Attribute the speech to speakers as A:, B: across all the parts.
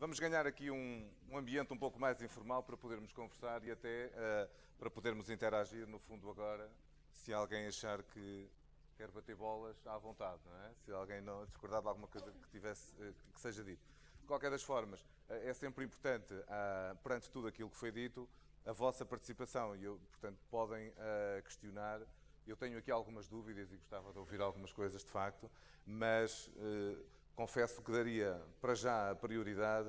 A: Vamos ganhar aqui um ambiente um pouco mais informal para podermos conversar e até para podermos interagir, no fundo, agora, se alguém achar que quer bater bolas, à vontade, não é? Se alguém não discordar de alguma coisa que tivesse, que seja dito. De qualquer das formas, é sempre importante, perante tudo aquilo que foi dito, a vossa participação e, portanto, podem questionar. Eu tenho aqui algumas dúvidas e gostava de ouvir algumas coisas de facto, mas confesso que daria para já a prioridade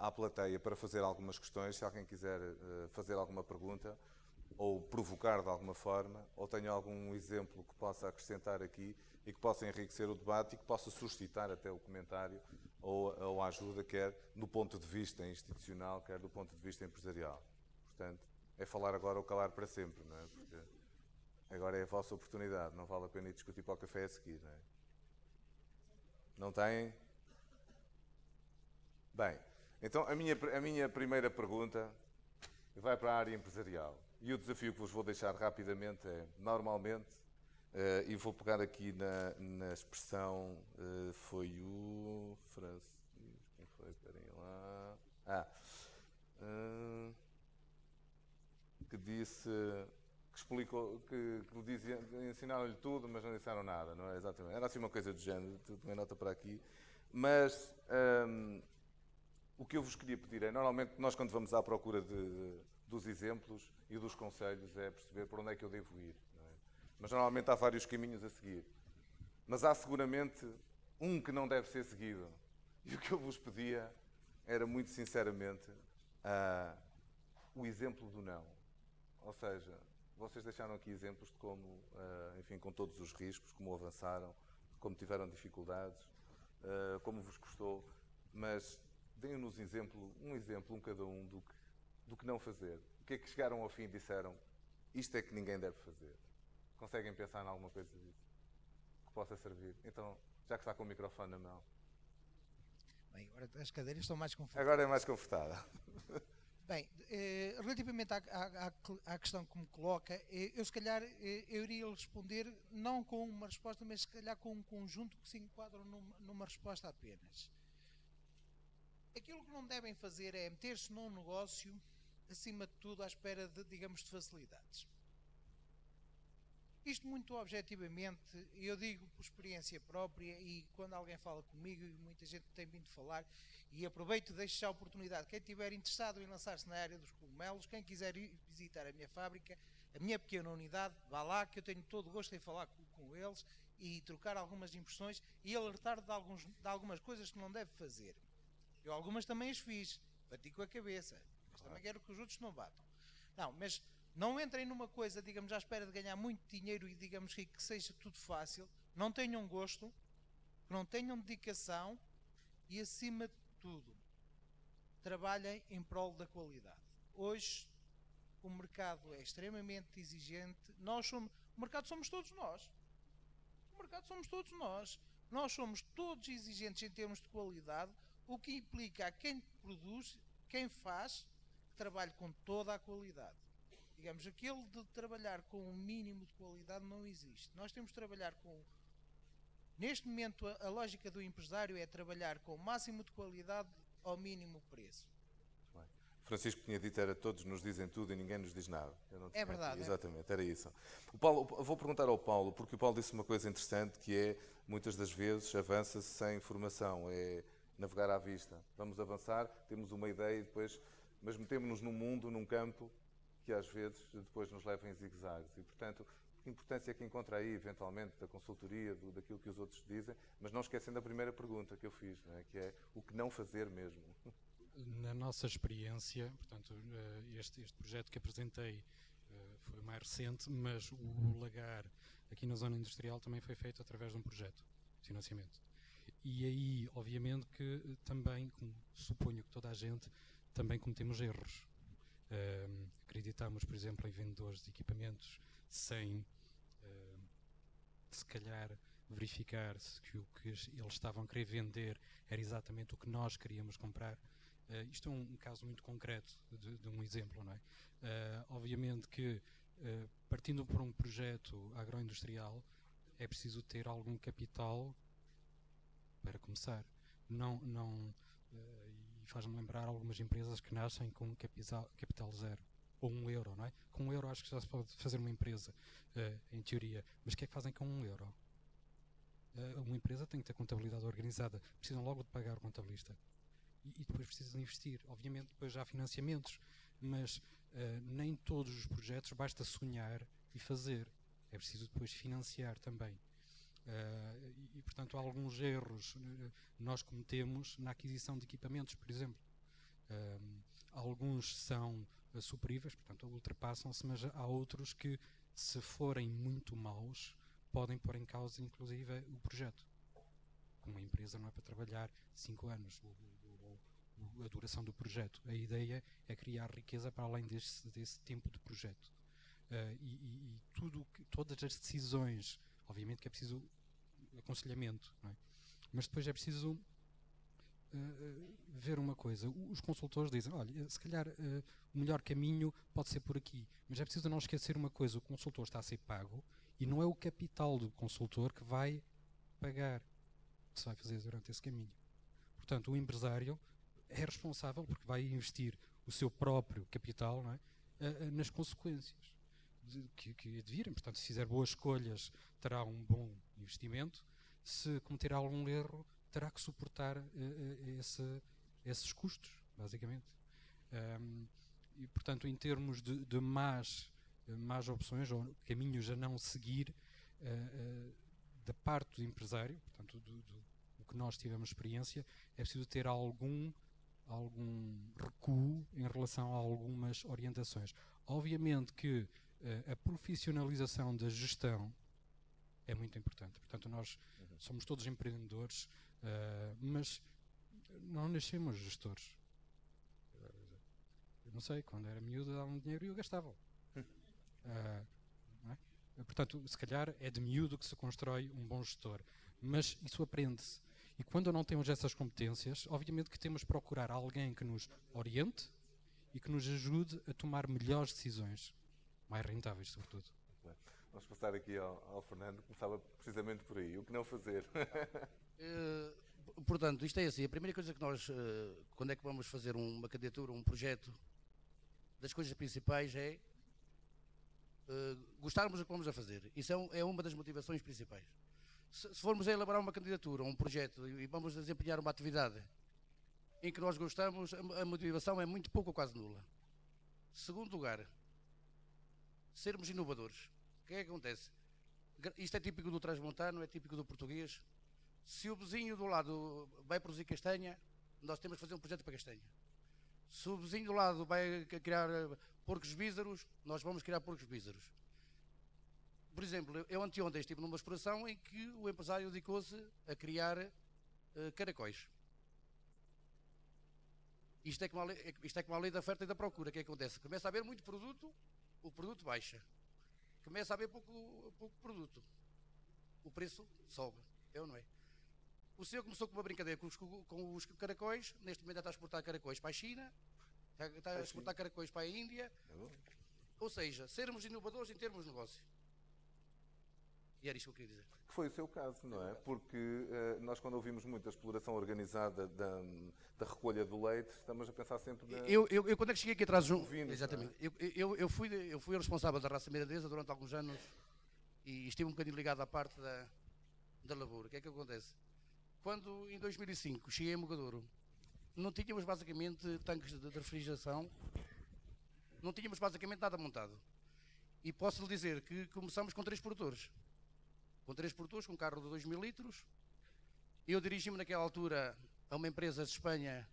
A: à plateia para fazer algumas questões, se alguém quiser fazer alguma pergunta ou provocar de alguma forma, ou tenho algum exemplo que possa acrescentar aqui e que possa enriquecer o debate e que possa suscitar até o comentário ou a ajuda, quer do ponto de vista institucional, quer do ponto de vista empresarial. Portanto, é falar agora ou calar para sempre, não é? Porque agora é a vossa oportunidade, não vale a pena ir discutir para o café a seguir, não é? Não têm? Bem, então a minha primeira pergunta vai para a área empresarial. E o desafio que vos vou deixar rapidamente é, normalmente, e vou pegar aqui na expressão, foi o Francisco, quem foi? Esperem lá. Que disse, que explicou, que lhe dizia, ensinaram-lhe tudo, mas não disseram nada, não é? Exatamente. Era assim uma coisa do género, tomei nota para aqui. Mas o que eu vos queria pedir é, normalmente, nós quando vamos à procura dos exemplos e dos conselhos, é perceber por onde é que eu devo ir. Não é? Mas normalmente há vários caminhos a seguir. Mas há seguramente um que não deve ser seguido. E o que eu vos pedia era, muito sinceramente, o exemplo do não. Ou seja, vocês deixaram aqui exemplos de como, enfim, com todos os riscos, como avançaram, como tiveram dificuldades, como vos custou, mas deem-nos um exemplo, um cada um, do que não fazer. O que é que chegaram ao fim e disseram, isto é que ninguém deve fazer? Conseguem pensar em alguma coisa disso? Que possa servir? Então, já que está com o microfone na mão.
B: Bem, agora as cadeiras estão mais confortáveis.
A: Agora é mais confortável.
B: Bem, relativamente à questão que me coloca, eu se calhar eu iria responder não com uma resposta, mas se calhar com um conjunto que se enquadra numa resposta apenas. Aquilo que não devem fazer é meter-se num negócio, acima de tudo, à espera de, digamos, de facilidades. Isto muito objetivamente, eu digo por experiência própria e quando alguém fala comigo e muita gente tem vindo falar, e aproveito e deixo já a oportunidade, quem estiver interessado em lançar-se na área dos cogumelos, quem quiser ir visitar a minha fábrica, a minha pequena unidade, vá lá que eu tenho todo o gosto em falar com eles e trocar algumas impressões e alertar de algumas coisas que não deve fazer. Eu algumas também as fiz, bati com a cabeça, mas também quero que os outros não batam. Não, mas não entrem numa coisa, digamos, à espera de ganhar muito dinheiro e, digamos, que seja tudo fácil. Não tenham gosto, não tenham dedicação e, acima de tudo, trabalhem em prol da qualidade. Hoje, o mercado é extremamente exigente. O mercado somos todos nós. O mercado somos todos nós. Nós somos todos exigentes em termos de qualidade, o que implica a quem produz, quem faz, que trabalhe com toda a qualidade. Digamos, aquele de trabalhar com um mínimo de qualidade não existe. Nós temos de trabalhar com... Neste momento, a lógica do empresário é trabalhar com o máximo de qualidade ao mínimo preço.
A: Francisco tinha dito, era todos nos dizem tudo e ninguém nos diz nada.
B: É verdade.
A: Exatamente, era isso. O Paulo, vou perguntar ao Paulo, porque o Paulo disse uma coisa interessante, que é, muitas das vezes, avança-se sem informação, é navegar à vista. Vamos avançar, temos uma ideia e depois, mas metemos-nos num mundo, num campo, que às vezes depois nos leva em zigue-zagues. E, portanto, que importância é que encontra aí, eventualmente, da consultoria, daquilo que os outros dizem, mas não esquecendo a primeira pergunta que eu fiz, não é? Que é o que não fazer mesmo.
C: Na nossa experiência, portanto, este projeto que apresentei foi mais recente, mas o lagar aqui na zona industrial também foi feito através de um projeto de financiamento. E aí, obviamente, que também, como suponho que toda a gente, também cometemos erros. Acreditamos, por exemplo, em vendedores de equipamentos sem, se calhar, verificar se que o que eles estavam a querer vender era exatamente o que nós queríamos comprar. Isto é um caso muito concreto de um exemplo, não é? Obviamente que, partindo por um projeto agroindustrial, é preciso ter algum capital para começar. E faz-me lembrar algumas empresas que nascem com capital zero, ou €1, não é? Com €1 acho que já se pode fazer uma empresa, em teoria, mas o que é que fazem com €1? Uma empresa tem que ter contabilidade organizada, precisam logo de pagar o contabilista. E depois precisam de investir. Obviamente depois já há financiamentos, mas nem todos os projetos basta sonhar e fazer. É preciso depois financiar também. Portanto, há alguns erros nós cometemos na aquisição de equipamentos, por exemplo. Alguns são superíveis, portanto, ultrapassam-se, mas há outros que, se forem muito maus, podem pôr em causa, inclusive, o projeto. Uma empresa não é para trabalhar 5 anos, a duração do projeto. A ideia é criar riqueza para além desse tempo de projeto. Todas as decisões, obviamente que é preciso aconselhamento, não é? Mas depois é preciso ver uma coisa. Os consultores dizem, olha, se calhar o melhor caminho pode ser por aqui, mas é preciso não esquecer uma coisa: o consultor está a ser pago e não é o capital do consultor que vai pagar, que se vai fazer durante esse caminho. Portanto, o empresário é responsável porque vai investir o seu próprio capital, não é? Nas consequências que advirem. Portanto, se fizer boas escolhas, terá um bom investimento. Se cometer algum erro, terá que suportar esses custos, basicamente. E, portanto, em termos de más opções ou caminhos a não seguir, da parte do empresário, portanto, do que nós tivemos experiência, é preciso ter algum recuo em relação a algumas orientações. Obviamente que a profissionalização da gestão é muito importante. Portanto, nós somos todos empreendedores, mas não nascemos gestores. Eu não sei, quando era miúdo dava-me dinheiro e eu gastava. Não é? Portanto, se calhar é de miúdo que se constrói um bom gestor, mas isso aprende-se. E quando não temos essas competências, obviamente que temos de procurar alguém que nos oriente e que nos ajude a tomar melhores decisões, mais rentáveis, sobretudo.
A: Vamos passar aqui ao Fernando, começava precisamente por aí. O que não fazer?
D: Portanto, isto é assim, a primeira coisa que nós, quando é que vamos fazer uma candidatura, um projeto, das coisas principais é gostarmos do que vamos a fazer. Isso é uma das motivações principais. Se formos a elaborar uma candidatura, um projeto, e vamos desempenhar uma atividade em que nós gostamos, a motivação é muito pouco ou quase nula. Segundo lugar, sermos inovadores. O que é que acontece? Isto é típico do transmontano, é típico do português. Se o vizinho do lado vai produzir castanha, nós temos que fazer um projeto para castanha. Se o vizinho do lado vai criar porcos bízaros, nós vamos criar porcos bízaros. Por exemplo, eu anteontem estive numa exploração em que o empresário dedicou-se a criar caracóis. Isto é como a lei da oferta e da procura. O que é que acontece? Começa a haver muito produto, o produto baixa. Começa a haver pouco produto, o preço sobe, é ou não é? O senhor começou com uma brincadeira com os caracóis, neste momento está a exportar caracóis para a China, está a exportar caracóis para a Índia, ou seja, sermos inovadores em termos de negócio. E era isto que eu queria dizer.
A: Que foi o seu caso, não é? Porque nós, quando ouvimos muito a exploração organizada da recolha do leite, estamos a pensar sempre na...
D: Eu quando é que cheguei aqui atrás...
A: Exatamente.
D: Eu fui responsável da raça mirandesa durante alguns anos e estive um bocadinho ligado à parte da lavoura. O que é que acontece? Quando, em 2005, cheguei a Mogadouro, não tínhamos basicamente tanques de refrigeração, não tínhamos basicamente nada montado. E posso lhe dizer que começamos com 3 produtores. Com 3 produtores, com um carro de 2.000 litros. Eu dirigi-me naquela altura a uma empresa de Espanha,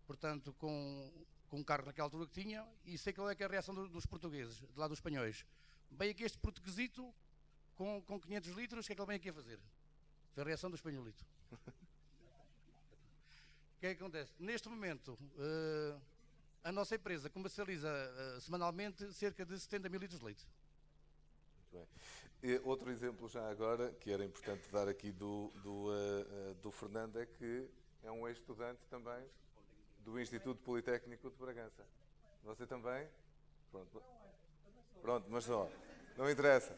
D: portanto, com um carro naquela altura que tinha, e sei qual é que é a reação dos portugueses, de lá dos espanhóis. Bem aqui este portuguesito, com 500 litros, o que é que ele vem aqui a fazer? Foi a reação do espanholito. O que é que acontece? Neste momento, a nossa empresa comercializa semanalmente cerca de 70.000 litros de leite.
A: Muito bem. E outro exemplo já agora, que era importante dar aqui do Fernando, é que é um ex-estudante também do Instituto Politécnico de Bragança. Você também? Pronto, mas só, não interessa.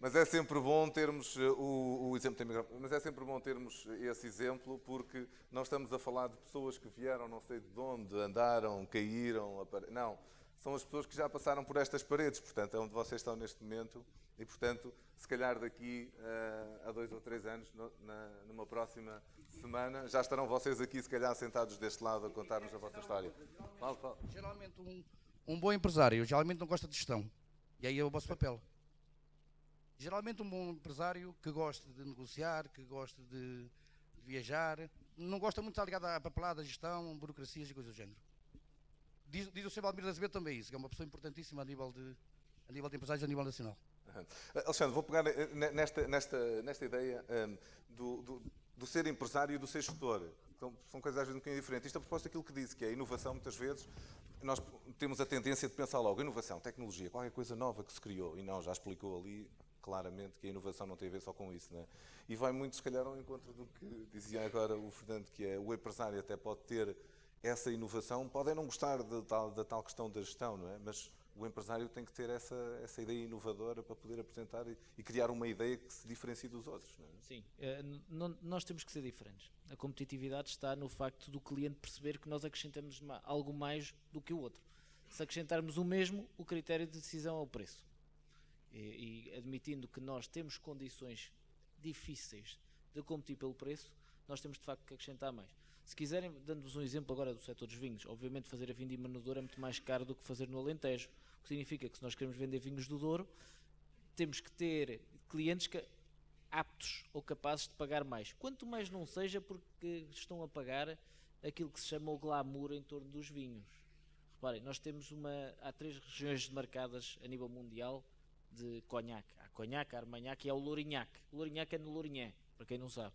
A: Mas é sempre bom termos o exemplo, mas é sempre bom termos esse exemplo, porque nós estamos a falar de pessoas que vieram não sei de onde, andaram, caíram, não, são as pessoas que já passaram por estas paredes, portanto é onde vocês estão neste momento e, portanto, se calhar daqui a 2 ou 3 anos, numa próxima semana, já estarão vocês aqui, se calhar, sentados deste lado a contar-nos a vossa história. Fala.
D: Geralmente um bom empresário geralmente não gosta de gestão, e aí é o vosso papel. Geralmente um bom empresário que gosta de negociar, que gosta de viajar, não gosta muito de estar ligado à papelada, gestão, burocracias e coisas do género. Diz o Sr. Valmir de Azevedo também isso, que é uma pessoa importantíssima a nível de empresários a nível nacional.
A: Alexandre, vou pegar nesta ideia do ser empresário e do ser gestor. Então, são coisas às vezes um bocadinho diferentes. Isto a propósito daquilo que disse, que é a inovação, muitas vezes, nós temos a tendência de pensar logo, inovação, tecnologia, qualquer coisa nova que se criou. E não, já explicou ali claramente que a inovação não tem a ver só com isso, não é? E vai muito, se calhar, ao encontro do que dizia agora o Fernando, que é o empresário até pode ter essa inovação, pode não gostar da tal questão da gestão, não é? Mas o empresário tem que ter essa ideia inovadora para poder apresentar e criar uma ideia que se diferencie dos outros, não é?
E: Sim, nós temos que ser diferentes. A competitividade está no facto do cliente perceber que nós acrescentamos algo mais do que o outro. Se acrescentarmos o mesmo, o critério de decisão é o preço. E admitindo que nós temos condições difíceis de competir pelo preço, nós temos de facto que acrescentar mais. Se quiserem, dando-vos um exemplo agora do setor dos vinhos, obviamente fazer a vindima no Douro é muito mais caro do que fazer no Alentejo, o que significa que se nós queremos vender vinhos do Douro, temos que ter clientes aptos ou capazes de pagar mais. Quanto mais não seja porque estão a pagar aquilo que se chama o glamour em torno dos vinhos. Reparem, nós temos há 3 regiões demarcadas a nível mundial de conhaque. Há conhaque, há armagnac e há o lourinhac. O lourinhac é no Lourinhã, para quem não sabe,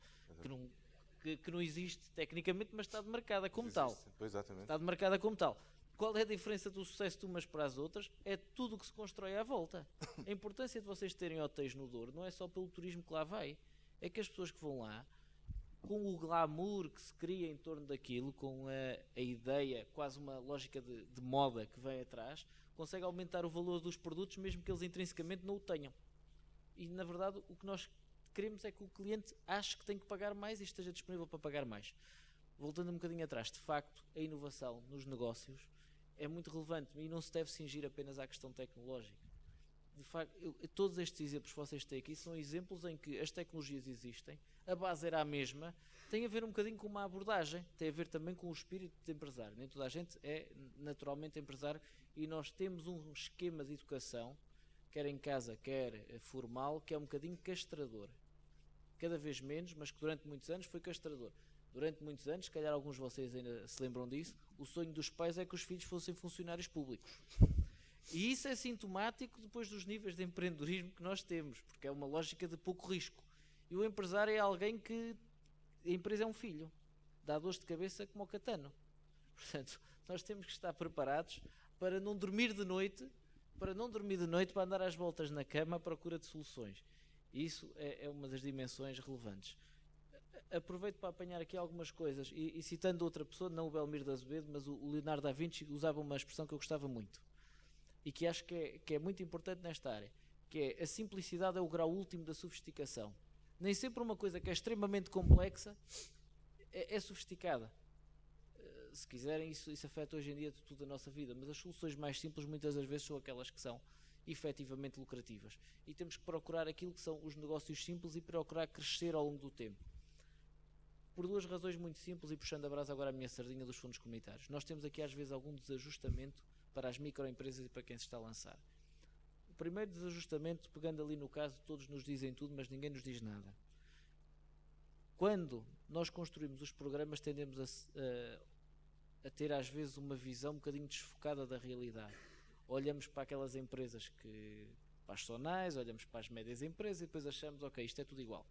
E: que não existe tecnicamente, mas está demarcada como tal.
A: Exatamente.
E: Está demarcada como tal. Qual é a diferença do sucesso de umas para as outras? É tudo o que se constrói à volta. A importância de vocês terem hotéis no Douro não é só pelo turismo que lá vai, é que as pessoas que vão lá, com o glamour que se cria em torno daquilo, com a ideia, quase uma lógica de moda que vem atrás, consegue aumentar o valor dos produtos mesmo que eles intrinsecamente não o tenham. E na verdade o que nós queremos é que o cliente ache que tem que pagar mais e esteja disponível para pagar mais. Voltando um bocadinho atrás, de facto, a inovação nos negócios é muito relevante e não se deve cingir apenas à questão tecnológica. De facto, todos estes exemplos que vocês têm aqui são exemplos em que as tecnologias existem, a base era a mesma, tem a ver um bocadinho com uma abordagem, tem a ver também com o espírito de empresário. Nem toda a gente é naturalmente empresário e nós temos um esquema de educação, quer em casa, quer formal, que é um bocadinho castrador. Cada vez menos, mas que durante muitos anos foi castrador. Durante muitos anos, se calhar alguns de vocês ainda se lembram disso, o sonho dos pais é que os filhos fossem funcionários públicos. E isso é sintomático depois dos níveis de empreendedorismo que nós temos, porque é uma lógica de pouco risco. E o empresário é alguém que... A empresa é um filho. Dá dores de cabeça como o Catano. Portanto, nós temos que estar preparados para não dormir de noite, para andar às voltas na cama à procura de soluções. E isso é uma das dimensões relevantes. Aproveito para apanhar aqui algumas coisas e citando outra pessoa, não o Belmiro de Azevedo, mas o Leonardo da Vinci usava uma expressão que eu gostava muito e que acho que é muito importante nesta área, que é: a simplicidade é o grau último da sofisticação. Nem sempre uma coisa que é extremamente complexa é sofisticada. Se quiserem, isso afeta hoje em dia tudo a nossa vida, mas as soluções mais simples muitas das vezes são aquelas que são efetivamente lucrativas. E temos que procurar aquilo que são os negócios simples e procurar crescer ao longo do tempo. Por 2 razões muito simples, e puxando a brasa agora a minha sardinha dos fundos comunitários. Nós temos aqui às vezes algum desajustamento para as microempresas e para quem se está a lançar. O primeiro desajustamento, pegando ali no caso, todos nos dizem tudo, mas ninguém nos diz nada. Quando nós construímos os programas, tendemos a ter às vezes uma visão um bocadinho desfocada da realidade. Olhamos para aquelas empresas para as sonais, olhamos para as médias empresas e depois achamos, ok, isto é tudo igual.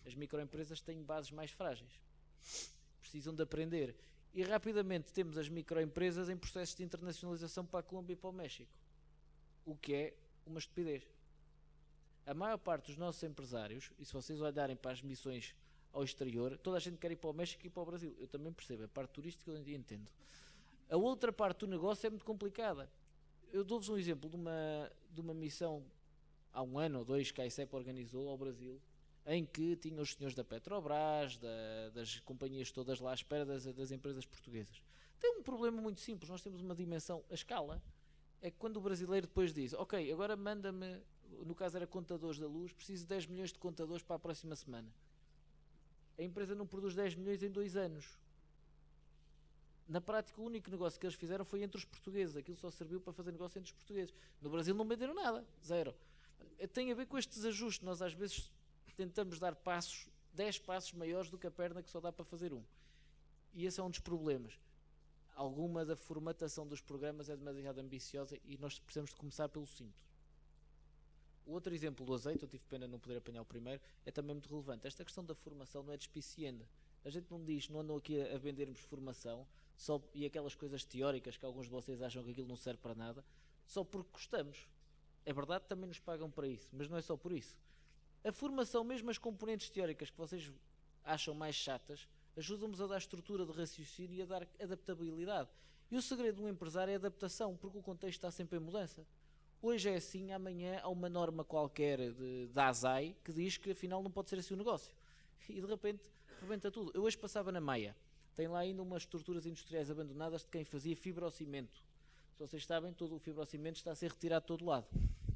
E: As microempresas têm bases mais frágeis, precisam de aprender. E rapidamente temos as microempresas em processos de internacionalização para a Colômbia e para o México, o que é uma estupidez. A maior parte dos nossos empresários, e se vocês olharem para as missões ao exterior, toda a gente quer ir para o México e para o Brasil. Eu também percebo, a parte turística eu entendo. A outra parte do negócio é muito complicada. Eu dou-vos um exemplo de uma missão há um ano ou dois que a ICEP organizou ao Brasil, em que tinha os senhores da Petrobras, das companhias todas lá à espera das empresas portuguesas. Tem um problema muito simples, nós temos uma dimensão, a escala, é que quando o brasileiro depois diz, ok, agora manda-me, no caso era contadores da luz, preciso de 10 milhões de contadores para a próxima semana. A empresa não produz 10 milhões em 2 anos. Na prática, o único negócio que eles fizeram foi entre os portugueses. Aquilo só serviu para fazer negócio entre os portugueses. No Brasil não venderam nada, zero. Tem a ver com estes ajustes. Nós às vezes tentamos dar passos, 10 passos maiores do que a perna que só dá para fazer um. E esse é um dos problemas. Alguma da formatação dos programas é demasiado ambiciosa e nós precisamos de começar pelo simples. O outro exemplo do azeite, eu tive pena de não poder apanhar o primeiro, é também muito relevante. Esta questão da formação não é despicienda. A gente não diz, não andam aqui a vendermos formação só, e aquelas coisas teóricas que alguns de vocês acham que aquilo não serve para nada, só porque gostamos. É verdade, também nos pagam para isso, mas não é só por isso. A formação, mesmo as componentes teóricas que vocês acham mais chatas, ajudam-nos a dar estrutura de raciocínio e a dar adaptabilidade. E o segredo do empresário é a adaptação, porque o contexto está sempre em mudança. Hoje é assim, amanhã há uma norma qualquer da ASAI que diz que afinal não pode ser assim o negócio. E de repente rebenta tudo. Eu hoje passava na Maia, tem lá ainda umas estruturas industriais abandonadas de quem fazia fibrocimento. Se vocês sabem, todo o fibrocimento está a ser retirado de todo lado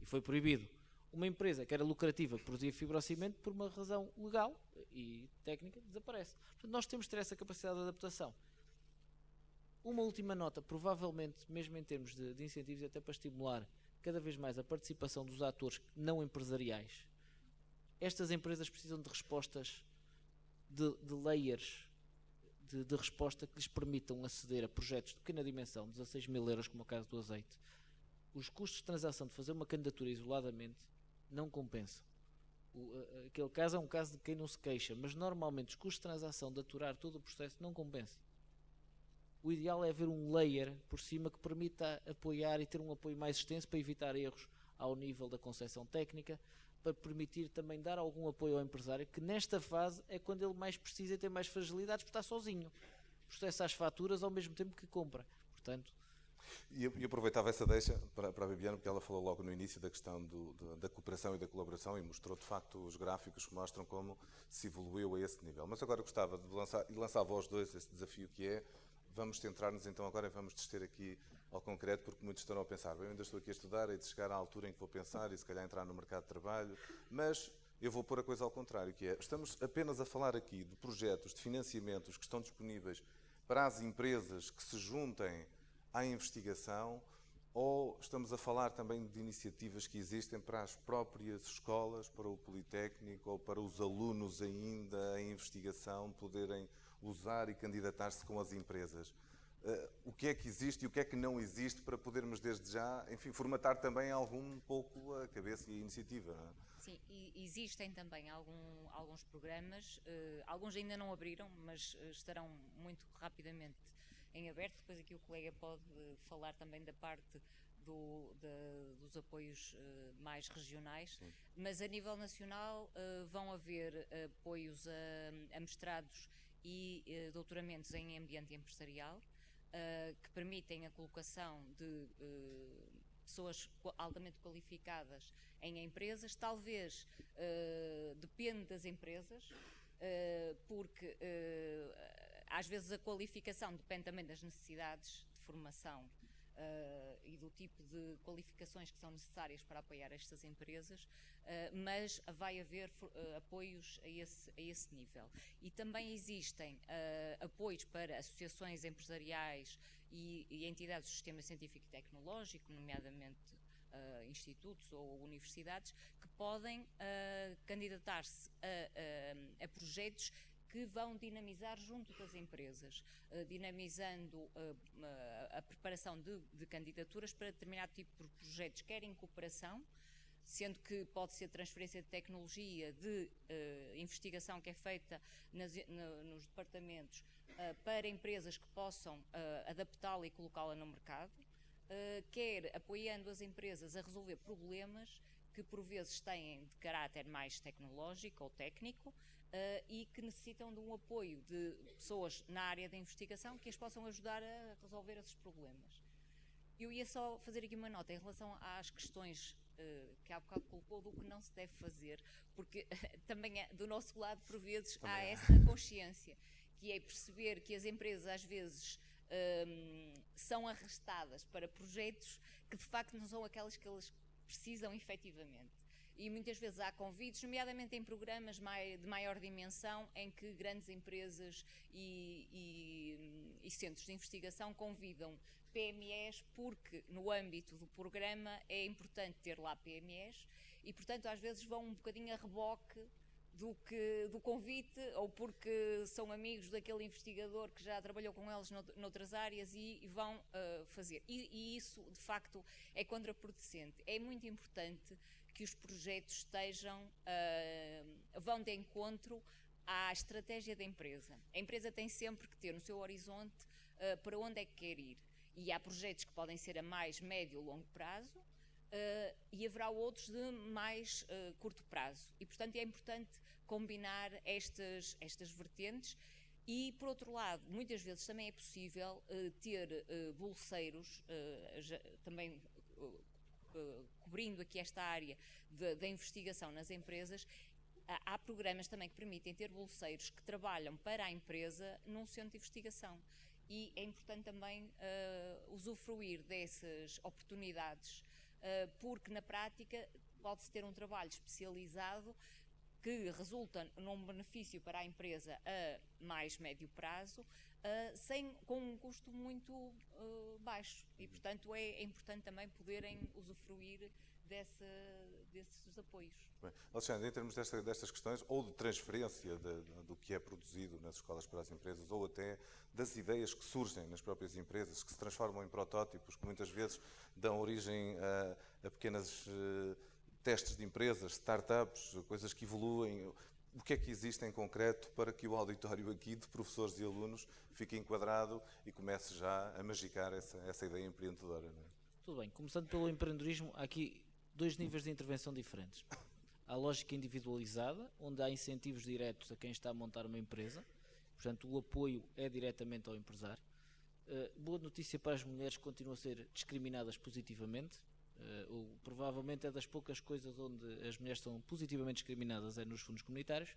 E: e foi proibido. Uma empresa que era lucrativa, que produzia fibrocimento, por uma razão legal e técnica, desaparece. Portanto, nós temos de ter essa capacidade de adaptação. Uma última nota, provavelmente, mesmo em termos de incentivos, até para estimular cada vez mais a participação dos atores não empresariais, estas empresas precisam de respostas, de layers de resposta que lhes permitam aceder a projetos de pequena dimensão, 16 mil euros, como é o caso do azeite. Os custos de transação de fazer uma candidatura isoladamente não compensam. Aquele caso é um caso de quem não se queixa, mas normalmente os custos de transação de aturar todo o processo não compensam. O ideal é haver um layer por cima que permita apoiar e ter um apoio mais extenso para evitar erros ao nível da concepção técnica, para permitir também dar algum apoio ao empresário, que nesta fase é quando ele mais precisa e tem mais fragilidades, porque está sozinho. Processa as faturas ao mesmo tempo que compra. Portanto,
A: E aproveitava essa deixa para a Bibiana, porque ela falou logo no início da questão da cooperação e da colaboração e mostrou de facto os gráficos que mostram como se evoluiu a esse nível. Mas agora gostava de lançar, e lançava aos dois esse desafio que é, vamos centrar-nos então agora e vamos descer aqui ao concreto, porque muitos estarão a pensar, bem, eu ainda estou aqui a estudar e de chegar à altura em que vou pensar e se calhar entrar no mercado de trabalho, mas eu vou pôr a coisa ao contrário, que é, estamos apenas a falar aqui de projetos, de financiamentos que estão disponíveis para as empresas que se juntem à investigação, ou estamos a falar também de iniciativas que existem para as próprias escolas, para o Politécnico ou para os alunos ainda em investigação poderem usar e candidatar-se com as empresas? O que é que existe e o que é que não existe para podermos desde já, enfim, formatar também algum pouco a cabeça e a iniciativa? Não é?
F: Sim, e existem também alguns programas, alguns ainda não abriram, mas estarão muito rapidamente em aberto. Depois aqui o colega pode falar também da parte dos apoios mais regionais. Sim. Mas a nível nacional vão haver apoios a mestrados e doutoramentos em ambiente empresarial, que permitem a colocação de pessoas altamente qualificadas em empresas. Talvez depende das empresas, porque às vezes a qualificação depende também das necessidades de formação e do tipo de qualificações que são necessárias para apoiar estas empresas, mas vai haver apoios a esse nível. E também existem apoios para associações empresariais e entidades do sistema científico e tecnológico, nomeadamente institutos ou universidades, que podem candidatar-se a projetos que vão dinamizar junto das empresas, dinamizando a preparação de candidaturas para determinado tipo de projetos, quer em cooperação, sendo que pode ser transferência de tecnologia, de investigação que é feita nos departamentos para empresas que possam adaptá-la e colocá-la no mercado, quer apoiando as empresas a resolver problemas que por vezes têm de caráter mais tecnológico ou técnico, e que necessitam de um apoio de pessoas na área da investigação que as possam ajudar a resolver esses problemas. Eu ia só fazer aqui uma nota em relação às questões que há bocado colocou, do que não se deve fazer, porque também do nosso lado, por vezes, há essa consciência, que é perceber que as empresas às vezes são arrastadas para projetos que de facto não são aquelas que elas precisam efetivamente. E muitas vezes há convites, nomeadamente em programas de maior dimensão, em que grandes empresas e centros de investigação convidam PMEs, porque no âmbito do programa é importante ter lá PMEs e, portanto, às vezes vão um bocadinho a reboque do convite, ou porque são amigos daquele investigador que já trabalhou com eles noutras áreas e vão fazer. E isso, de facto, é contraproducente. É muito importante que os projetos vão de encontro à estratégia da empresa. A empresa tem sempre que ter no seu horizonte para onde é que quer ir. E há projetos que podem ser a mais médio ou longo prazo, e haverá outros de mais curto prazo. E, portanto, é importante combinar estas vertentes. E, por outro lado, muitas vezes também é possível ter bolseiros, também cobrindo aqui esta área da investigação nas empresas. Há programas também que permitem ter bolseiros que trabalham para a empresa num centro de investigação. E é importante também usufruir dessas oportunidades, porque na prática pode-se ter um trabalho especializado que resulta num benefício para a empresa a mais médio prazo, com um custo muito baixo. E, portanto, é importante também poderem usufruir desses apoios.
A: Bem, Alexandre, em termos destas questões, ou de transferência do que é produzido nas escolas para as empresas, ou até das ideias que surgem nas próprias empresas, que se transformam em protótipos, que muitas vezes dão origem a pequenas testes de empresas, startups, coisas que evoluem. O que é que existe em concreto para que o auditório aqui de professores e alunos fique enquadrado e comece já a magicar essa ideia empreendedora? Não é?
E: Tudo bem, começando pelo empreendedorismo, há aqui 2 níveis de intervenção diferentes. Há a lógica individualizada, onde há incentivos diretos a quem está a montar uma empresa, portanto o apoio é diretamente ao empresário. Boa notícia para as mulheres que continuam a ser discriminadas positivamente. Provavelmente é das poucas coisas onde as mulheres são positivamente discriminadas é nos fundos comunitários,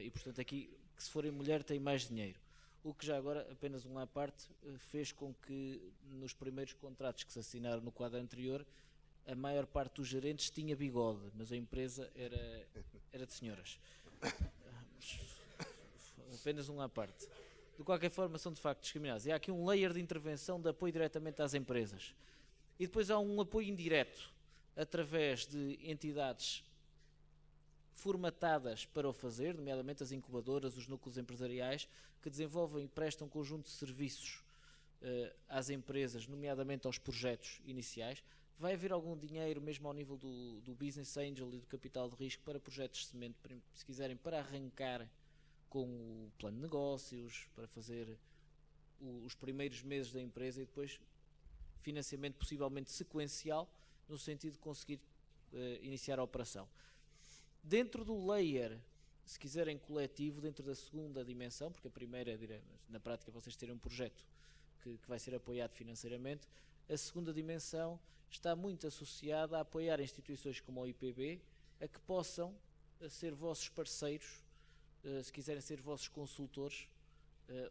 E: e portanto aqui, que se forem mulher têm mais dinheiro. O que já agora, apenas uma à parte, fez com que nos primeiros contratos que se assinaram no quadro anterior, a maior parte dos gerentes tinha bigode, mas a empresa era de senhoras. Apenas uma à parte. De qualquer forma, são de facto discriminados. E há aqui um layer de intervenção de apoio diretamente às empresas. E depois há um apoio indireto, através de entidades formatadas para o fazer, nomeadamente as incubadoras, os núcleos empresariais, que desenvolvem e prestam um conjunto de serviços às empresas, nomeadamente aos projetos iniciais. Vai haver algum dinheiro, mesmo ao nível do Business Angel e do capital de risco, para projetos de semente, se quiserem, para arrancar com o plano de negócios, para fazer os primeiros meses da empresa e depois financiamento possivelmente sequencial, no sentido de conseguir iniciar a operação. Dentro do layer, se quiserem coletivo, dentro da segunda dimensão, porque a primeira é, na prática, vocês terem um projeto que vai ser apoiado financeiramente, a segunda dimensão está muito associada a apoiar instituições como o IPB, a que possam ser vossos parceiros, se quiserem ser vossos consultores,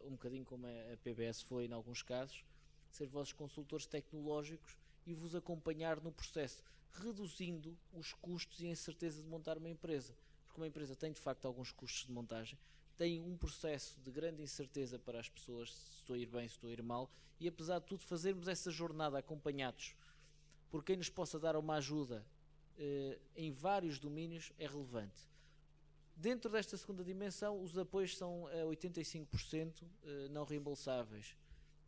E: um bocadinho como a PBS foi em alguns casos, ser vossos consultores tecnológicos e vos acompanhar no processo, reduzindo os custos e a incerteza de montar uma empresa. Porque uma empresa tem de facto alguns custos de montagem, tem um processo de grande incerteza para as pessoas, se estou a ir bem, se estou a ir mal, e apesar de tudo fazermos essa jornada acompanhados por quem nos possa dar uma ajuda em vários domínios é relevante. Dentro desta segunda dimensão, os apoios são a 85% não reembolsáveis,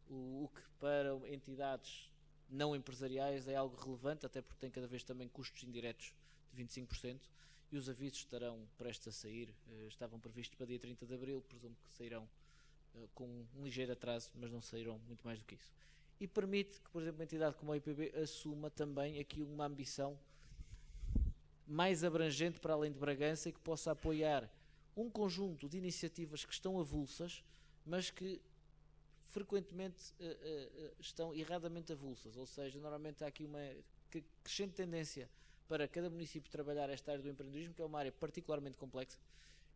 E: o que para entidades não empresariais é algo relevante, até porque tem cada vez também custos indiretos de 25%, e os avisos estarão prestes a sair, estavam previstos para dia 30 de abril, presumo que sairão com um ligeiro atraso, mas não sairão muito mais do que isso. E permite que, por exemplo, uma entidade como a IPB assuma também aqui uma ambição mais abrangente para além de Bragança e que possa apoiar um conjunto de iniciativas que estão avulsas, mas que frequentemente estão erradamente avulsas, ou seja, normalmente há aqui uma crescente tendência para cada município trabalhar esta área do empreendedorismo, que é uma área particularmente complexa,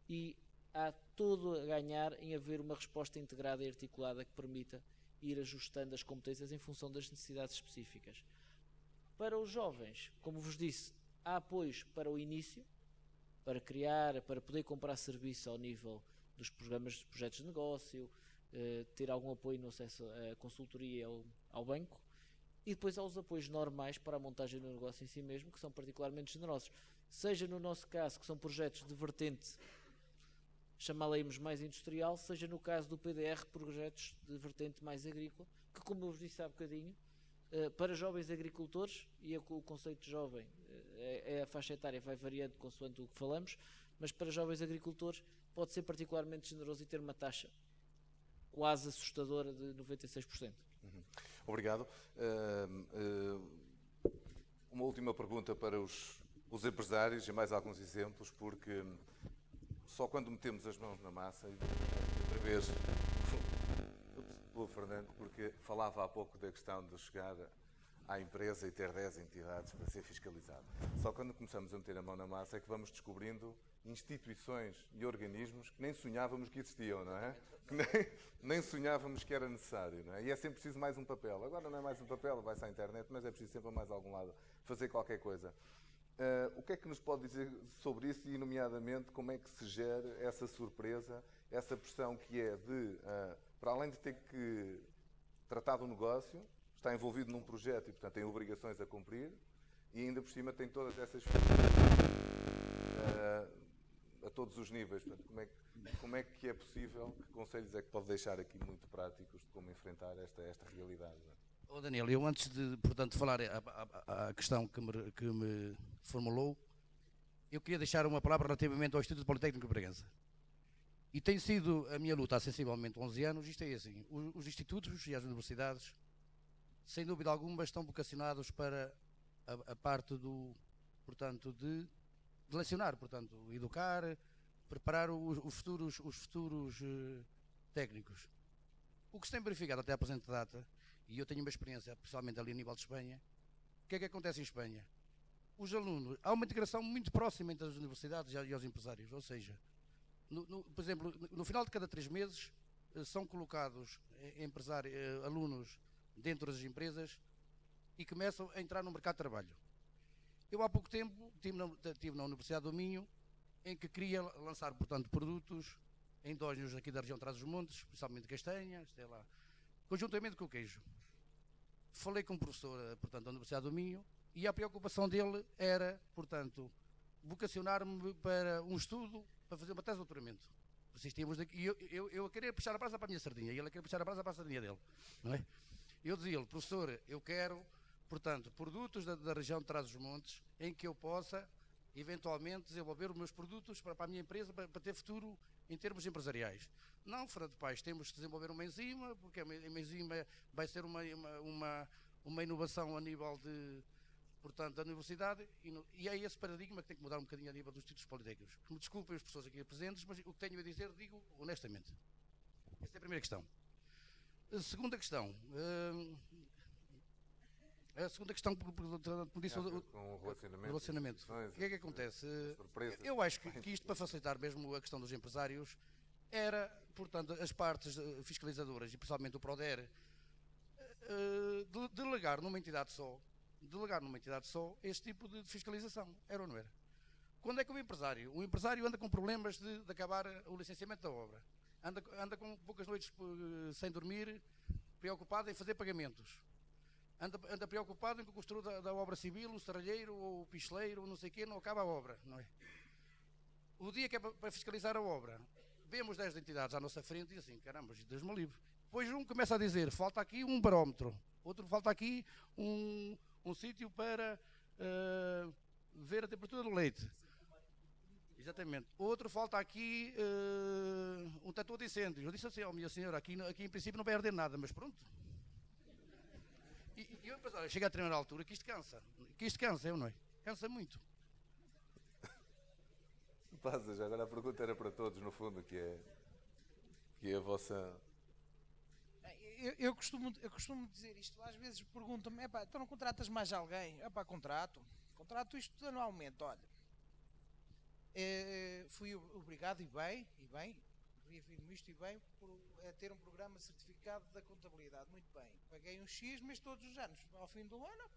E: e há todo a ganhar em haver uma resposta integrada e articulada que permita ir ajustando as competências em função das necessidades específicas. Para os jovens, como vos disse, há apoios para o início, para criar, para poder comprar serviço ao nível dos programas de projetos de negócio, ter algum apoio no acesso à consultoria ao banco, e depois há os apoios normais para a montagem do negócio em si mesmo, que são particularmente generosos. Seja no nosso caso, que são projetos de vertente, chamá-la-íamos mais industrial, seja no caso do PDR, projetos de vertente mais agrícola, que, como eu vos disse há bocadinho, para jovens agricultores, e o conceito de jovem, a faixa etária vai variando consoante o que falamos, mas para jovens agricultores pode ser particularmente generoso e ter uma taxa quase assustadora de 96%.
A: Obrigado. Uma última pergunta para os empresários e mais alguns exemplos, porque só quando metemos as mãos na massa, e outra vez o Fernando, porque falava há pouco da questão de chegar à empresa e ter 10 entidades para ser fiscalizado. Só quando começamos a meter a mão na massa é que vamos descobrindo instituições e organismos que nem sonhávamos que existiam, não é? Que nem sonhávamos que era necessário, não é? E é sempre preciso mais um papel. Agora não é mais um papel, vai-se à internet, mas é preciso sempre a mais algum lado fazer qualquer coisa. O que é que nos pode dizer sobre isso e, nomeadamente, como é que se gera essa surpresa, essa pressão que é de, para além de ter que tratar do negócio, está envolvido num projeto e, portanto, tem obrigações a cumprir e, ainda por cima, tem todas essas a todos os níveis. Portanto, como é que é possível, que conselhos é que pode deixar aqui muito práticos de como enfrentar esta realidade?
D: Oh, Daniel, eu antes de, portanto, falar a questão que me formulou, eu queria deixar uma palavra relativamente ao Instituto Politécnico de Bragança. E tem sido a minha luta há sensivelmente 11 anos, isto é assim, os institutos e as universidades, sem dúvida alguma, estão vocacionados para a parte do, portanto, de lecionar, portanto, educar, preparar os futuros técnicos. O que se tem verificado até à presente data, e eu tenho uma experiência, principalmente ali a nível de Espanha, o que é que acontece em Espanha? Os alunos, há uma integração muito próxima entre as universidades e os empresários, ou seja, por exemplo, no final de cada 3 meses são colocados alunos dentro das empresas e começam a entrar no mercado de trabalho. Eu há pouco tempo estive na Universidade do Minho, em que queria lançar, portanto, produtos endógenos aqui da região de Trás-os-Montes, principalmente castanha, sei lá, conjuntamente com o queijo. Falei com o professor, portanto, da Universidade do Minho, e a preocupação dele era, portanto, vocacionar-me para um estudo, para fazer uma tese de doutoramento. Persistíamos daqui, e eu queria puxar a brasa para a minha sardinha, e ele queria puxar a brasa para a sardinha dele, não é? Eu dizia-lhe, professor, eu quero, portanto, produtos da região de Trás-os-Montes, em que eu possa, eventualmente, desenvolver os meus produtos para a minha empresa, para ter futuro em termos empresariais. Não, Fernando Paes, temos que desenvolver uma enzima, porque a enzima vai ser uma inovação a nível de, portanto, da universidade, e é esse paradigma que tem que mudar um bocadinho a nível dos institutos politécnicos. Que me desculpem as pessoas aqui presentes, mas o que tenho a dizer, digo honestamente. Essa é a primeira questão. A segunda questão... A segunda questão, como disse,
A: o
D: relacionamento. O que é que acontece? Eu acho que isto, para facilitar mesmo a questão dos empresários, era, portanto, as partes fiscalizadoras, e principalmente o PRODER, delegar numa entidade só este tipo de fiscalização. Era ou não era? Quando é que o empresário anda com problemas de acabar o licenciamento da obra, anda com poucas noites sem dormir, preocupado em fazer pagamentos, anda preocupado em que o construtor da obra civil, o serralheiro ou o picheleiro, ou não sei o quê, não acaba a obra, não é? O dia que é para fiscalizar a obra, vemos 10 entidades à nossa frente e assim, caramba, Deus me livre. Depois um começa a dizer, falta aqui um barómetro, outro falta aqui um sítio para ver a temperatura do leite. Exatamente. Outro falta aqui um detector de incêndios. Eu disse assim, minha senhora, aqui em princípio não vai arder nada, mas pronto. E eu depois, olha, chega a determinada altura que isto cansa. Eu não é? Cansa muito.
A: Passas, agora a pergunta era para todos, no fundo, que é a vossa...
B: eu costumo dizer isto, às vezes perguntam-me, então não contratas mais alguém? Contrato isto anualmente, olha. Fui obrigado, e bem, reafirmo isto, e bem, a ter um programa certificado da contabilidade, muito bem. Paguei um X, mas todos os anos, ao fim do ano,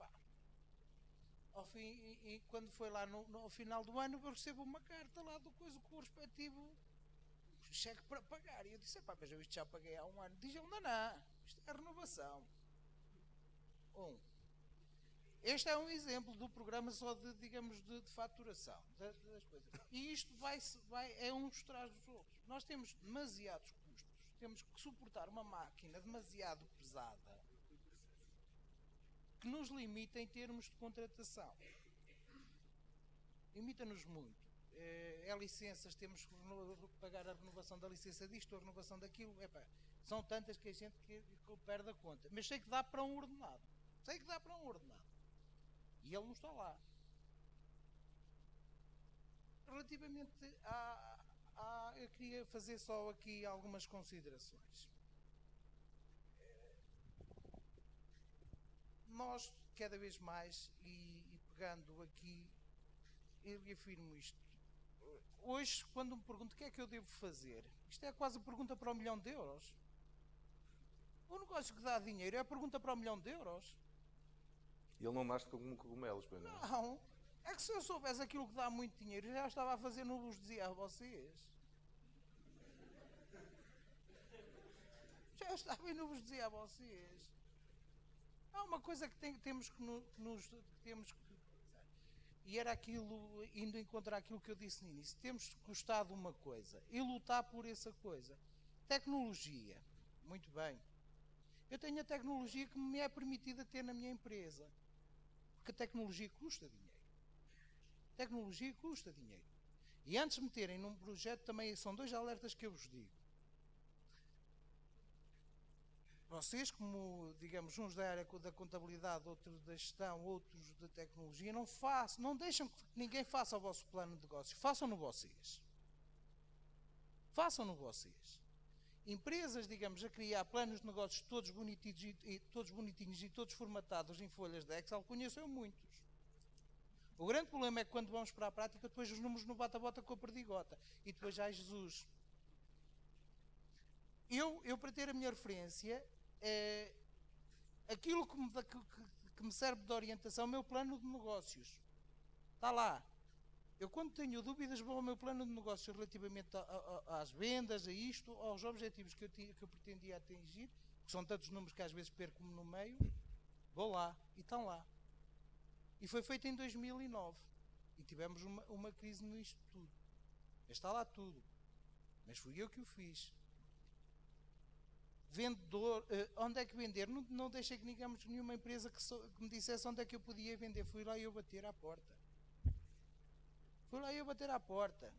B: e quando foi lá no final do ano, eu recebo uma carta lá do coisa com o respectivo cheque para pagar. E eu disse, mas eu isto já paguei há um ano. Diz ele, não, isto é renovação. Este é um exemplo do programa só de faturação das coisas. E isto é uns atrás dos outros. Nós temos demasiados custos. Temos que suportar uma máquina demasiado pesada que nos limita em termos de contratação. Limita-nos muito. Licenças, temos que pagar a renovação da licença disto, a renovação daquilo. São tantas que a gente que perde a conta. Mas sei que dá para um ordenado. E ele não está lá. Relativamente eu queria fazer só aqui algumas considerações. Nós, cada vez mais, e pegando aqui, eu afirmo isto. Hoje, quando me pergunto o que é que eu devo fazer, isto é quase a pergunta para 1 milhão de euros. O negócio que dá dinheiro é a pergunta para 1 milhão de euros.
A: E ele não nasce como cogumelos, pois não?
B: Não. É que se eu soubesse aquilo que dá muito dinheiro, já estava a fazer, não vos dizia a vocês. Já estava e não vos dizia a vocês. Há uma coisa que temos que e era aquilo, indo encontrar aquilo que eu disse no início, temos que gostar de uma coisa e lutar por essa coisa. Tecnologia, muito bem. Eu tenho a tecnologia que me é permitida ter na minha empresa, porque a tecnologia custa dinheiro. E antes de meterem num projeto, também são 2 alertas que eu vos digo. Vocês, como, digamos, uns da área da contabilidade, outros da gestão, outros da tecnologia, não deixam que ninguém faça o vosso plano de negócio. Façam-no vocês. Empresas, digamos, a criar planos de negócios todos bonitinhos e todos formatados em folhas de Excel, conheço eu muitos. O grande problema é que quando vamos para a prática, depois os números não bata-bota com a perdigota. E depois, ai Jesus. Eu para ter a minha referência, aquilo que me serve de orientação é o meu plano de negócios. Está lá. Eu, quando tenho dúvidas, vou ao meu plano de negócios relativamente às vendas, a isto, aos objetivos que eu pretendia atingir, que são tantos números que às vezes perco-me no meio, vou lá, e estão lá. E foi feito em 2009. E tivemos uma crise nisto tudo. Está lá tudo. Mas fui eu que o fiz. Vendedor, onde é que vender? Não deixei que nenhuma empresa que me dissesse onde é que eu podia vender. Fui lá e eu bater à porta.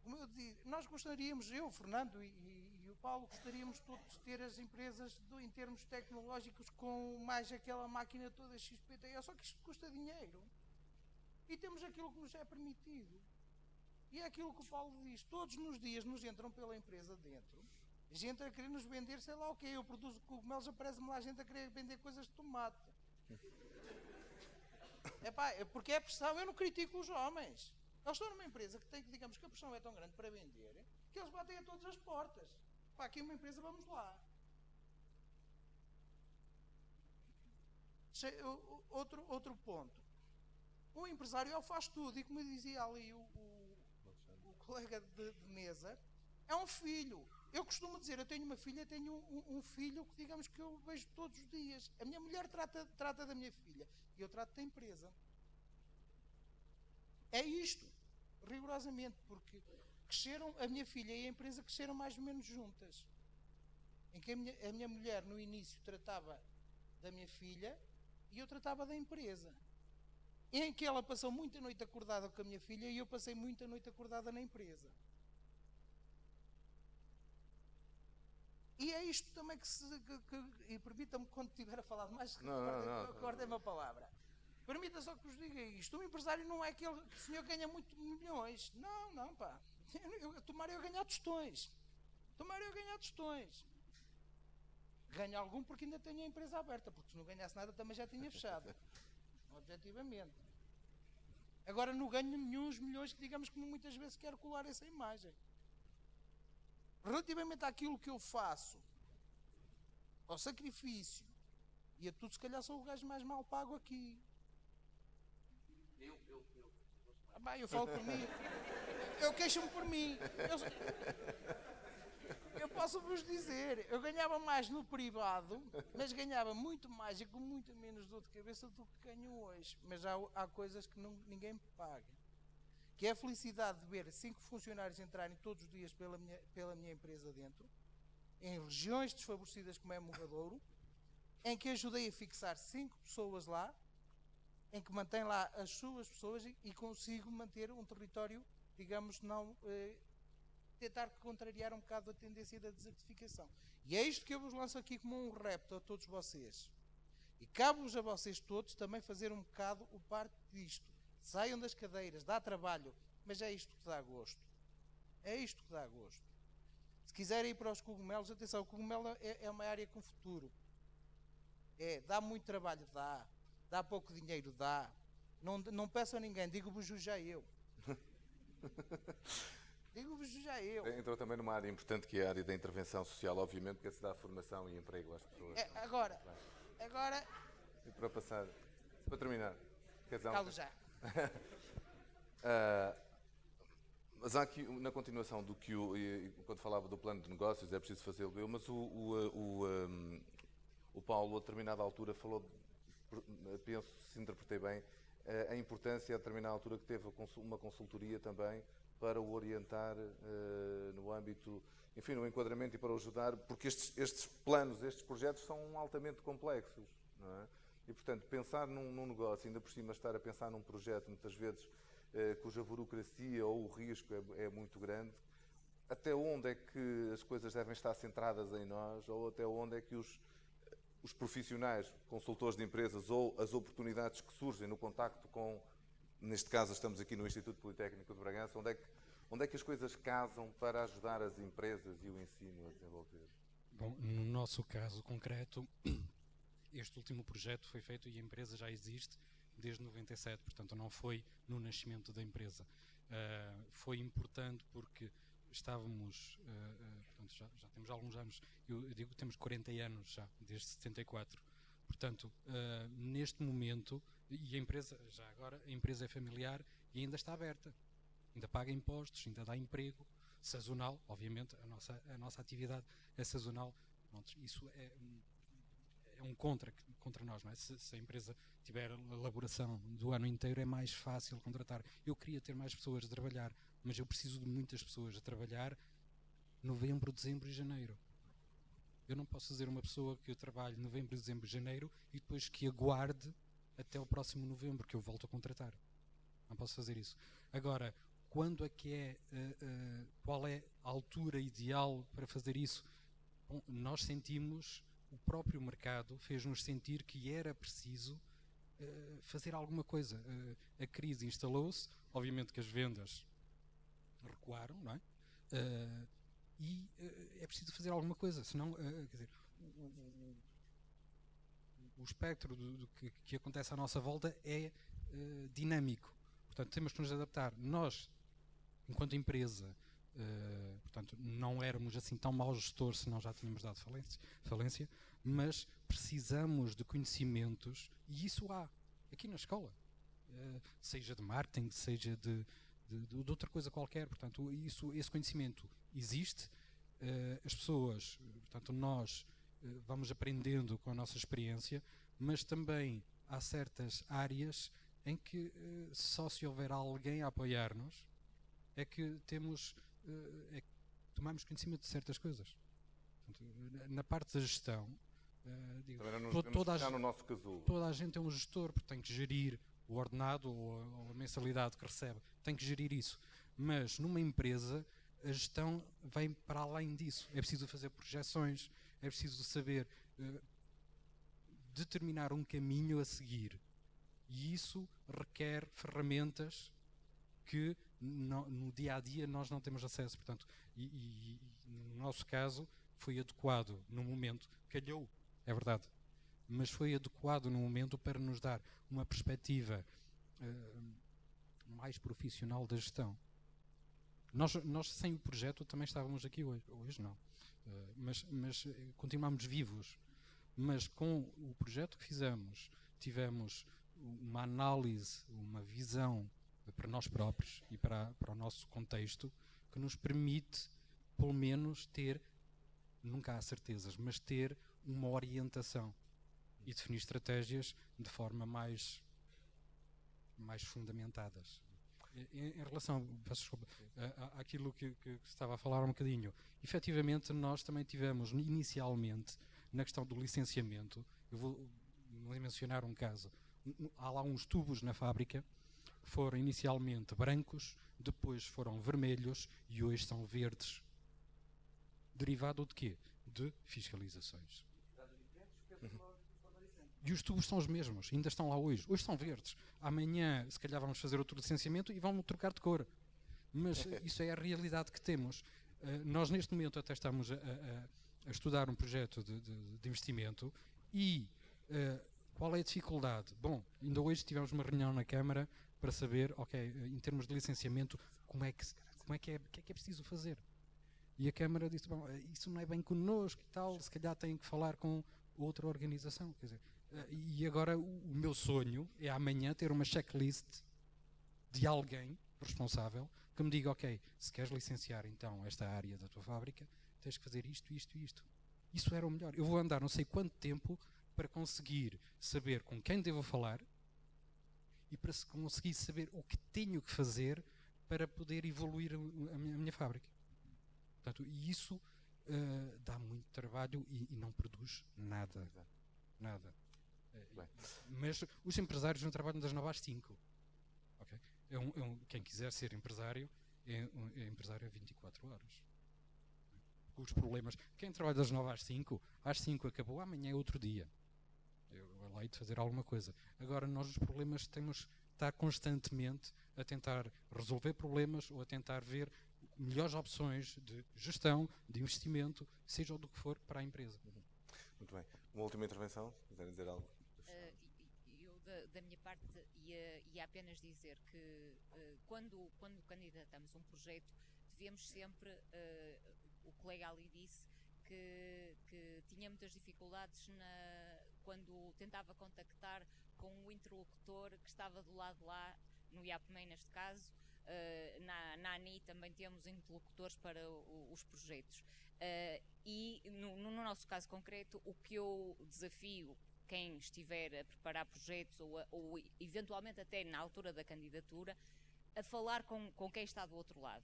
B: Como eu disse, nós gostaríamos, eu, o Fernando e o Paulo, gostaríamos todos de ter as empresas em termos tecnológicos com mais aquela máquina toda XPTO, só que isto custa dinheiro. E temos aquilo que nos é permitido. E é aquilo que o Paulo diz, todos nos dias nos entram pela empresa dentro, gente a querer nos vender, sei lá o quê, eu produzo cogumelos, aparece-me lá gente a querer vender coisas de tomate. Porque é pressão, eu não critico os homens. Eles estão numa empresa que tem, digamos, que a pressão é tão grande para vender, que eles batem a todas as portas. Aqui uma empresa, vamos lá. Outro ponto. O empresário ele faz tudo, e como dizia ali o colega de mesa, é um filho. Eu costumo dizer, eu tenho uma filha, tenho um filho que, digamos, que eu vejo todos os dias. A minha mulher trata da minha filha e eu trato da empresa. É isto, rigorosamente, porque cresceram, a minha filha e a empresa cresceram mais ou menos juntas. Em que a minha mulher no início tratava da minha filha e eu tratava da empresa. Em que ela passou muita noite acordada com a minha filha e eu passei muita noite acordada na empresa. E é isto também e permita-me, quando estiver a falar mais, cortem-me a palavra. Permita só que vos diga isto. Um empresário não é aquele senhor que ganha muito milhões. Não, pá. tomara eu ganhar tostões. Tomara eu ganhar tostões. Ganho algum porque ainda tenho a empresa aberta, porque se não ganhasse nada também já tinha fechado. Objetivamente. Agora não ganho nenhum os milhões que digamos que muitas vezes quero colar essa imagem. Relativamente àquilo que eu faço, ao sacrifício, e a tudo, se calhar sou o gajo mais mal pago aqui. Eu falo por mim. Eu queixo-me por mim. Eu posso vos dizer, eu ganhava mais no privado, mas ganhava muito mais e com muito menos dor de cabeça do que ganho hoje. Mas há coisas que ninguém me paga. Que é a felicidade de ver 5 funcionários entrarem todos os dias pela minha empresa dentro, em regiões desfavorecidas como é Mogadouro, em que ajudei a fixar 5 pessoas lá, em que mantém lá as suas pessoas e consigo manter um território, digamos, não tentar contrariar um bocado a tendência da desertificação. E é isto que eu vos lanço aqui como um repto a todos vocês. E cabe-vos a vocês todos também fazer um bocado o parte disto. Saiam das cadeiras, dá trabalho, mas é isto que dá gosto. É isto que dá gosto. Se quiserem ir para os cogumelos, atenção, o cogumelo é uma área com futuro. Dá muito trabalho, dá pouco dinheiro, dá. Não peço a ninguém, digo-vos já eu. Digo-vos já eu.
A: Entrou também numa área importante que é a área da intervenção social, obviamente, que é se dar formação e emprego às pessoas.
B: Agora.
A: E para passar, para terminar, quer dizer,
B: Calo já.
A: mas há aqui, na continuação do que quando falava do plano de negócios, é preciso fazê-lo, mas o Paulo, a determinada altura, falou, penso, se interpretei bem, a importância, a determinada altura, que teve uma consultoria também para o orientar no âmbito, enfim, no enquadramento e para o ajudar, porque estes planos, estes projetos são altamente complexos, não é? E, portanto, pensar num negócio, ainda por cima estar a pensar num projeto, muitas vezes, cuja burocracia ou o risco é muito grande, até onde é que as coisas devem estar centradas em nós, ou até onde é que os profissionais, consultores de empresas, ou as oportunidades que surgem no contacto com, neste caso estamos aqui no Instituto Politécnico de Bragança, onde é que as coisas casam para ajudar as empresas e o ensino a desenvolver?
C: Bom, no nosso caso concreto, este último projeto foi feito e a empresa já existe desde 97, portanto não foi no nascimento da empresa. Foi importante porque estávamos, portanto já temos alguns anos, eu digo que temos 40 anos já, desde 74. Portanto, neste momento, e a empresa, já agora, a empresa é familiar e ainda está aberta. Ainda paga impostos, ainda dá emprego, sazonal, obviamente, a nossa atividade é sazonal. Pronto, isso é um contra nós, não é? Se a empresa tiver elaboração do ano inteiro, é mais fácil contratar. Eu queria ter mais pessoas a trabalhar, mas eu preciso de muitas pessoas a trabalhar novembro, dezembro e janeiro. Eu não posso fazer uma pessoa que eu trabalhe novembro, dezembro e janeiro e depois que aguarde até o próximo novembro que eu volto a contratar. Não posso fazer isso. Agora, quando é que qual é a altura ideal para fazer isso? Bom, nós sentimos, o próprio mercado fez-nos sentir que era preciso fazer alguma coisa. A crise instalou-se, obviamente que as vendas recuaram, não é? E é preciso fazer alguma coisa, senão, quer dizer, o espectro do que acontece à nossa volta é dinâmico. Portanto, temos que nos adaptar. Nós, enquanto empresa, portanto, não éramos assim tão maus gestores, senão já tínhamos dado falência, mas precisamos de conhecimentos, e isso há, aqui na escola, seja de marketing, seja de outra coisa qualquer. Portanto, esse conhecimento existe, as pessoas, portanto, nós vamos aprendendo com a nossa experiência, mas também há certas áreas em que só se houver alguém a apoiar-nos é que tomamos conhecimento de certas coisas. Portanto, na parte da gestão, toda a gente é um gestor, porque tem que gerir o ordenado ou a mensalidade que recebe, tem que gerir isso. Mas numa empresa, a gestão vem para além disso. É preciso fazer projeções, é preciso saber determinar um caminho a seguir. E isso requer ferramentas que no dia a dia nós não temos acesso, portanto, e no nosso caso foi adequado no momento, calhou, é verdade, mas foi adequado no momento para nos dar uma perspectiva mais profissional da gestão. Nós sem o projeto também estávamos aqui hoje não, mas continuamos vivos, mas com o projeto que fizemos, tivemos uma análise, uma visão para nós próprios e para o nosso contexto, que nos permite, pelo menos, ter, nunca há certezas, mas ter uma orientação e definir estratégias de forma mais fundamentadas. Em relação, peço desculpa, àquilo que estava a falar um bocadinho, efetivamente nós também tivemos inicialmente, na questão do licenciamento, eu vou mencionar um caso, há lá uns tubos na fábrica, foram inicialmente brancos, depois foram vermelhos e hoje são verdes. Derivado de quê? De fiscalizações. E os tubos são os mesmos, ainda estão lá hoje. Hoje são verdes. Amanhã, se calhar, vamos fazer outro licenciamento e vão trocar de cor. Mas isso é a realidade que temos. Nós, neste momento, até estamos a estudar um projeto de investimento e qual é a dificuldade? Bom, ainda hoje tivemos uma reunião na Câmara para saber, ok, em termos de licenciamento, o que é preciso fazer? E a Câmara disse, bom, isso não é bem connosco e tal, se calhar tem que falar com outra organização. Quer dizer, e agora o meu sonho é amanhã ter uma checklist de alguém responsável que me diga, ok, se queres licenciar então esta área da tua fábrica, tens que fazer isto, isto e isto. Isso era o melhor. Eu vou andar não sei quanto tempo para conseguir saber com quem devo falar e para conseguir saber o que tenho que fazer para poder evoluir a minha fábrica. Portanto, e isso dá muito trabalho e não produz nada. Nada. Mas os empresários não trabalham das 9 às 5. Okay? Quem quiser ser empresário, é empresário a 24 horas. Os problemas. Quem trabalha das 9 às 5 acabou, amanhã é outro dia. Eu vou lá e de fazer alguma coisa. Agora, nós os problemas temos de estar constantemente a tentar resolver problemas ou a tentar ver melhores opções de gestão, de investimento, seja do que for para a empresa.
A: Muito bem. Uma última intervenção? Quiserem dizer algo?
F: Eu, da minha parte, ia apenas dizer que quando candidatamos um projeto, devíamos sempre, o colega ali disse, que tinha muitas dificuldades quando tentava contactar com o interlocutor que estava do lado de lá, no IAPMEI neste caso. Na ANI também temos interlocutores para os projetos. E no nosso caso concreto, o que eu desafio quem estiver a preparar projetos ou eventualmente até na altura da candidatura, a falar com quem está do outro lado.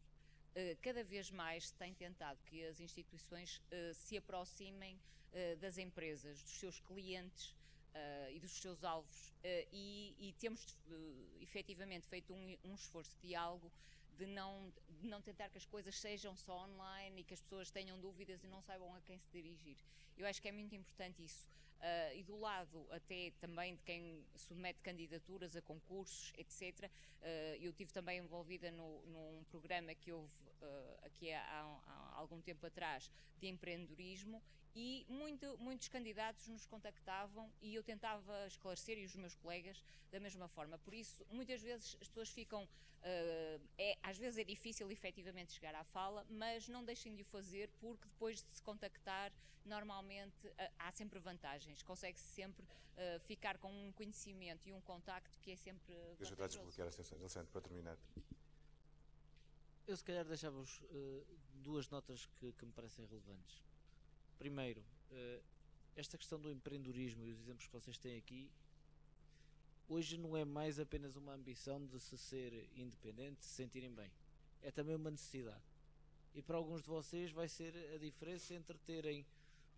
F: Cada vez mais se tem tentado que as instituições se aproximem das empresas, dos seus clientes e dos seus alvos, e temos efetivamente feito um esforço de diálogo de não tentar que as coisas sejam só online e que as pessoas tenham dúvidas e não saibam a quem se dirigir. Eu acho que é muito importante isso. E do lado até também de quem submete candidaturas a concursos, etc. Eu estive também envolvida num programa que houve aqui há algum tempo atrás de empreendedorismo e muitos candidatos nos contactavam e eu tentava esclarecer, e os meus colegas da mesma forma. Por isso, muitas vezes as pessoas ficam, às vezes é difícil efetivamente chegar à fala, mas não deixem de o fazer, porque depois de se contactar, normalmente há sempre vantagens. Consegue-se sempre ficar com um conhecimento e um contacto que é sempre vantajoso.
A: Deixa eu desbloquear a sessão, Alexandre, para terminar.
E: Eu se calhar deixava-vos duas notas que me parecem relevantes. Primeiro, esta questão do empreendedorismo e os exemplos que vocês têm aqui, hoje não é mais apenas uma ambição de se ser independente, de se sentirem bem. É também uma necessidade. E para alguns de vocês vai ser a diferença entre terem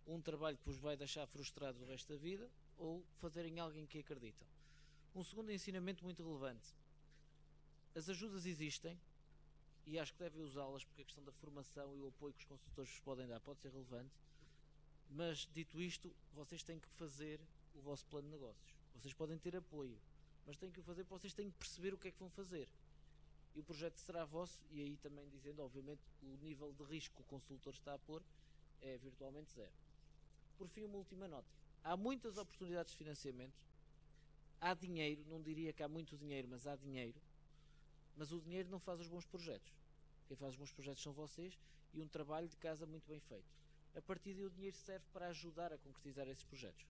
E: um trabalho que vos vai deixar frustrados o resto da vida ou fazerem algo em que acreditam. Um segundo ensinamento muito relevante. As ajudas existem e acho que devem usá-las porque a questão da formação e o apoio que os consultores vos podem dar pode ser relevante. Mas, dito isto, vocês têm que fazer o vosso plano de negócios. Vocês podem ter apoio, mas têm que o fazer porque vocês têm que perceber o que é que vão fazer. e o projeto será vosso, e aí também dizendo, obviamente, o nível de risco que o consultor está a pôr é virtualmente zero. Por fim, uma última nota. Há muitas oportunidades de financiamento, há dinheiro, não diria que há muito dinheiro, mas há dinheiro, mas o dinheiro não faz os bons projetos. Quem faz os bons projetos são vocês e um trabalho de casa muito bem feito. A partir daí o dinheiro serve para ajudar a concretizar esses projetos.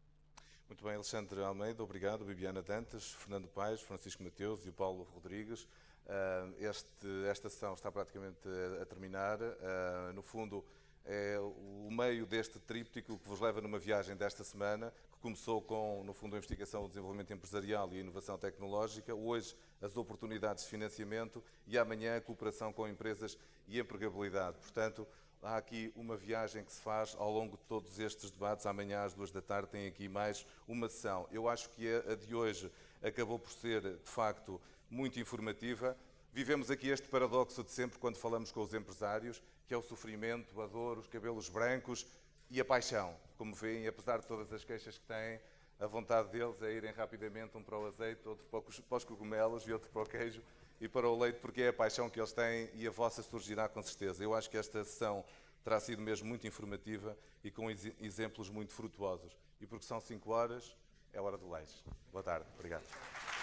A: Muito bem, Alexandre Almeida, obrigado. Bibiana Dantas, Fernando Paes, Francisco Mateus e o Paulo Rodrigues. Esta sessão está praticamente a terminar. No fundo, é o meio deste tríptico que vos leva numa viagem desta semana, que começou com, no fundo, a investigação, o desenvolvimento empresarial e a inovação tecnológica, hoje as oportunidades de financiamento e amanhã a cooperação com empresas e empregabilidade. Portanto, há aqui uma viagem que se faz ao longo de todos estes debates. Amanhã às 2 da tarde tem aqui mais uma sessão. Eu acho que a de hoje acabou por ser, de facto, muito informativa. Vivemos aqui este paradoxo de sempre quando falamos com os empresários, que é o sofrimento, a dor, os cabelos brancos e a paixão. Como veem, apesar de todas as queixas que têm, a vontade deles é irem rapidamente um para o azeite, outro para os cogumelos e outro para o queijo e para o leite, porque é a paixão que eles têm e a vossa surgirá com certeza. Eu acho que esta sessão terá sido mesmo muito informativa e com exemplos muito frutuosos. E porque são 5 horas, é hora do lanche. Boa tarde. Obrigado.